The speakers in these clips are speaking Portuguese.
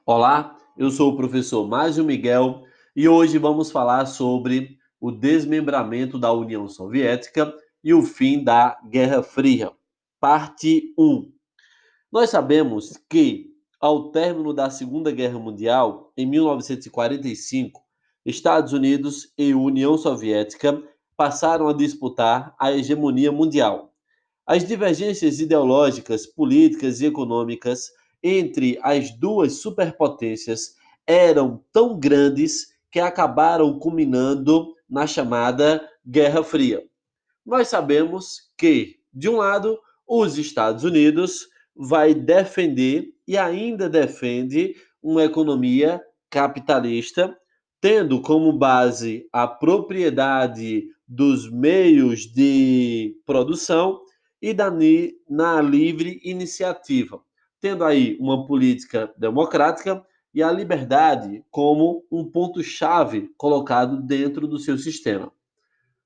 Olá, eu sou o professor Márcio Miguel e hoje vamos falar sobre o desmembramento da União Soviética e o fim da Guerra Fria. Parte 1. Nós sabemos que, ao término da Segunda Guerra Mundial, em 1945, Estados Unidos e União Soviética passaram a disputar a hegemonia mundial. As divergências ideológicas, políticas e econômicas entre as duas superpotências eram tão grandes que acabaram culminando na chamada Guerra Fria. Nós sabemos que, de um lado, os Estados Unidos vai defender e ainda defende uma economia capitalista, tendo como base a propriedade dos meios de produção e na livre iniciativa, tendo aí uma política democrática e a liberdade como um ponto-chave colocado dentro do seu sistema.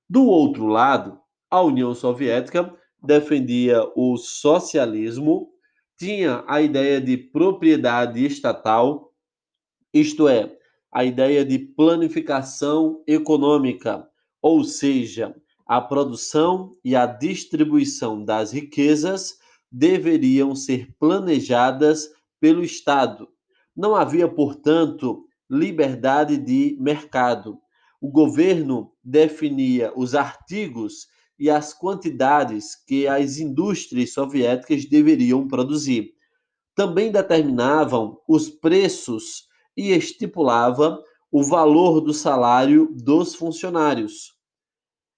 Do outro lado, a União Soviética defendia o socialismo, tinha a ideia de propriedade estatal, isto é, a ideia de planificação econômica, ou seja, a produção e a distribuição das riquezas deveriam ser planejadas pelo Estado. Não havia, portanto, liberdade de mercado. O governo definia os artigos e as quantidades que as indústrias soviéticas deveriam produzir. Também determinavam os preços e estipulava o valor do salário dos funcionários.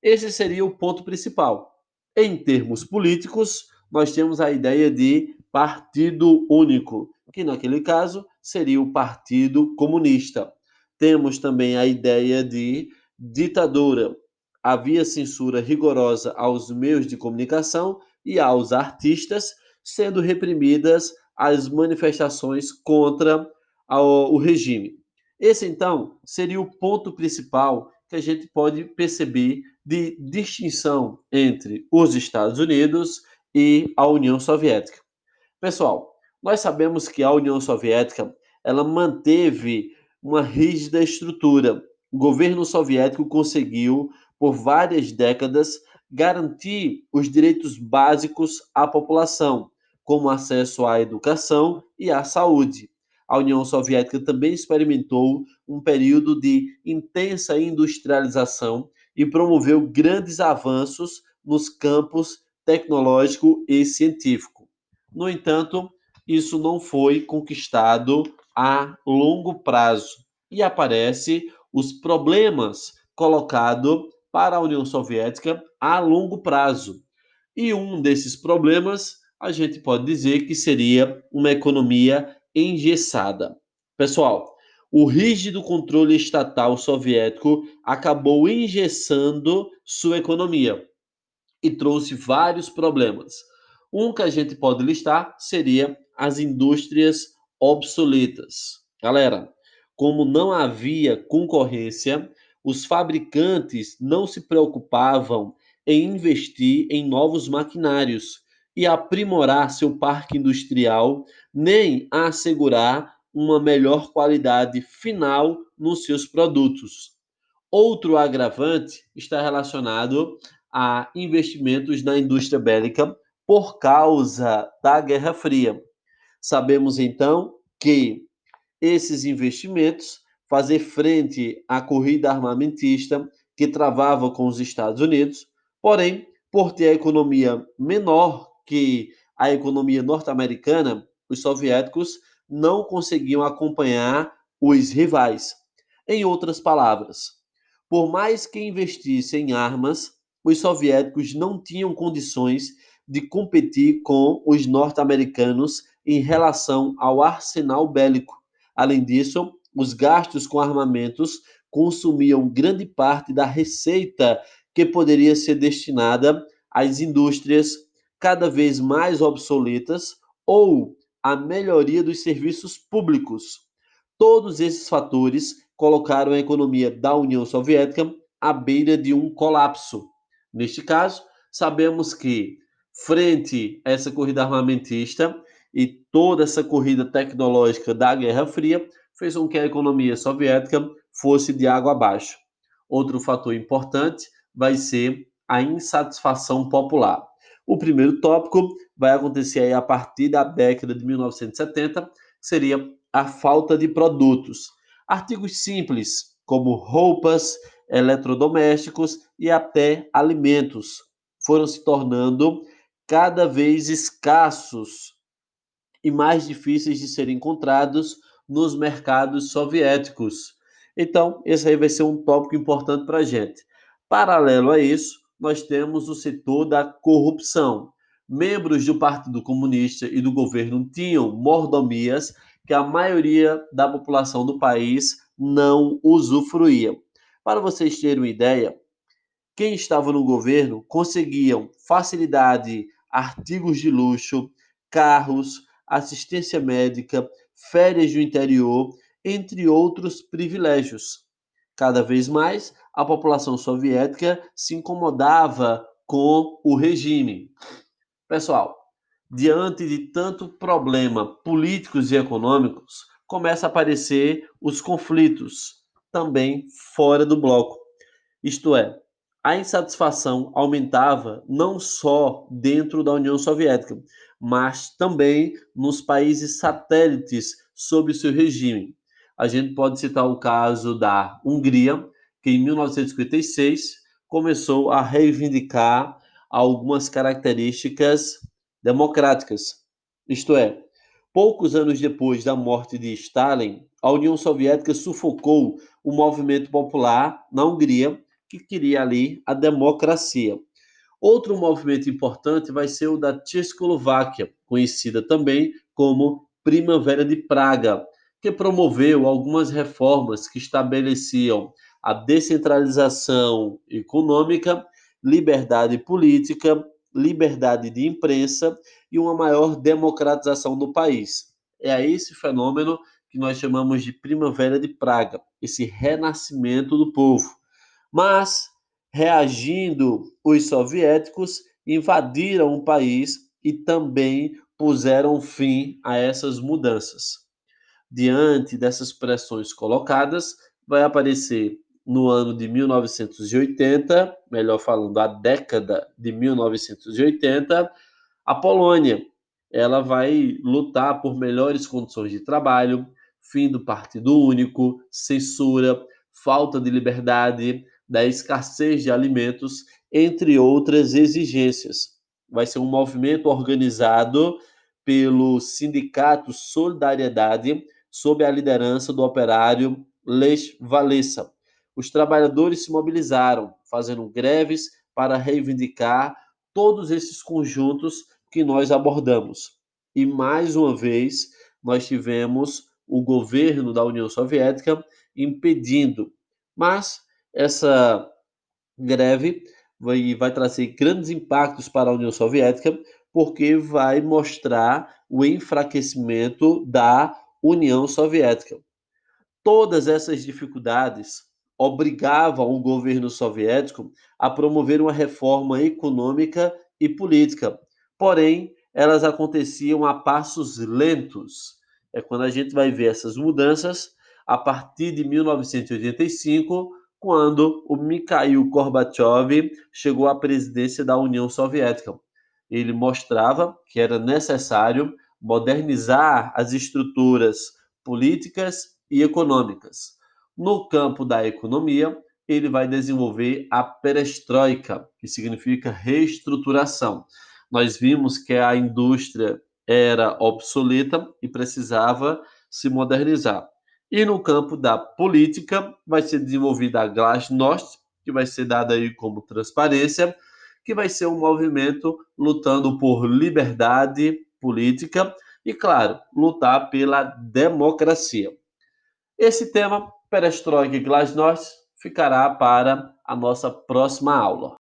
Esse seria o ponto principal. Em termos políticos, nós temos a ideia de partido único, que naquele caso seria o Partido Comunista. Temos também a ideia de ditadura. Havia censura rigorosa aos meios de comunicação e aos artistas, sendo reprimidas as manifestações contra o regime. Esse, então, seria o ponto principal que a gente pode perceber de distinção entre os Estados Unidos e a União Soviética. Pessoal, nós sabemos que a União Soviética ela manteve uma rígida estrutura. O governo soviético conseguiu, por várias décadas, garantir os direitos básicos à população, como acesso à educação e à saúde. A União Soviética também experimentou um período de intensa industrialização e promoveu grandes avanços nos campos tecnológico e científico. No entanto, isso não foi conquistado a longo prazo e aparece os problemas colocados para a União Soviética a longo prazo. E um desses problemas a gente pode dizer que seria uma economia engessada. Pessoal, o rígido controle estatal soviético acabou engessando sua economia e trouxe vários problemas. Um que a gente pode listar seria as indústrias obsoletas. Galera, como não havia concorrência, os fabricantes não se preocupavam em investir em novos maquinários e aprimorar seu parque industrial, nem assegurar uma melhor qualidade final nos seus produtos. Outro agravante está relacionado a investimentos na indústria bélica por causa da Guerra Fria. Sabemos então que esses investimentos fazer frente à corrida armamentista que travava com os Estados Unidos, porém, por ter a economia menor que a economia norte-americana, os soviéticos não conseguiam acompanhar os rivais. Em outras palavras, por mais que investissem em armas, os soviéticos não tinham condições de competir com os norte-americanos em relação ao arsenal bélico. Além disso, os gastos com armamentos consumiam grande parte da receita que poderia ser destinada às indústrias cada vez mais obsoletas ou à melhoria dos serviços públicos. Todos esses fatores colocaram a economia da União Soviética à beira de um colapso. Neste caso, sabemos que, frente a essa corrida armamentista e toda essa corrida tecnológica da Guerra Fria fez com que a economia soviética fosse de água abaixo. Outro fator importante vai ser a insatisfação popular. O primeiro tópico vai acontecer aí a partir da década de 1970, que seria a falta de produtos. Artigos simples, como roupas, eletrodomésticos e até alimentos, foram se tornando cada vez escassos e mais difíceis de serem encontrados nos mercados soviéticos. Então, esse aí vai ser um tópico importante para a gente. Paralelo a isso, nós temos o setor da corrupção. Membros do Partido Comunista e do governo tinham mordomias que a maioria da população do país não usufruía. Para vocês terem uma ideia, quem estava no governo conseguiam facilidade, artigos de luxo, carros, assistência médica, férias do interior, entre outros privilégios. Cada vez mais, a população soviética se incomodava com o regime. Pessoal, diante de tanto problema políticos e econômicos, começa a aparecer os conflitos, também fora do bloco. Isto é, a insatisfação aumentava não só dentro da União Soviética, mas também nos países satélites sob seu regime. A gente pode citar o caso da Hungria, que em 1956 começou a reivindicar algumas características democráticas. Isto é, poucos anos depois da morte de Stalin, a União Soviética sufocou o movimento popular na Hungria, que queria ali a democracia. Outro movimento importante vai ser o da Tchecoslováquia, conhecida também como Primavera de Praga, que promoveu algumas reformas que estabeleciam a descentralização econômica, liberdade política, liberdade de imprensa e uma maior democratização do país. É a esse fenômeno que nós chamamos de Primavera de Praga, esse renascimento do povo. Mas, reagindo, os soviéticos invadiram o país e também puseram fim a essas mudanças. Diante dessas pressões colocadas, vai aparecer no ano de 1980, melhor falando, a década de 1980, a Polônia. Ela vai lutar por melhores condições de trabalho, fim do partido único, censura, falta de liberdade, da escassez de alimentos, entre outras exigências. Vai ser um movimento organizado pelo Sindicato Solidariedade, sob a liderança do operário Lech Walesa. Os trabalhadores se mobilizaram, fazendo greves para reivindicar todos esses conjuntos que nós abordamos. E mais uma vez, nós tivemos o governo da União Soviética impedindo. Mas essa greve vai trazer grandes impactos para a União Soviética, porque vai mostrar o enfraquecimento da União Soviética. Todas essas dificuldades obrigavam o governo soviético a promover uma reforma econômica e política. Porém, elas aconteciam a passos lentos. É quando a gente vai ver essas mudanças a partir de 1985, quando o Mikhail Gorbachev chegou à presidência da União Soviética. Ele mostrava que era necessário modernizar as estruturas políticas e econômicas. No campo da economia, ele vai desenvolver a perestroika, que significa reestruturação. Nós vimos que a indústria era obsoleta e precisava se modernizar. E no campo da política, vai ser desenvolvida a Glasnost, que vai ser dada aí como transparência, que vai ser um movimento lutando por liberdade política e, claro, lutar pela democracia. Esse tema, Perestroika e Glasnost, ficará para a nossa próxima aula.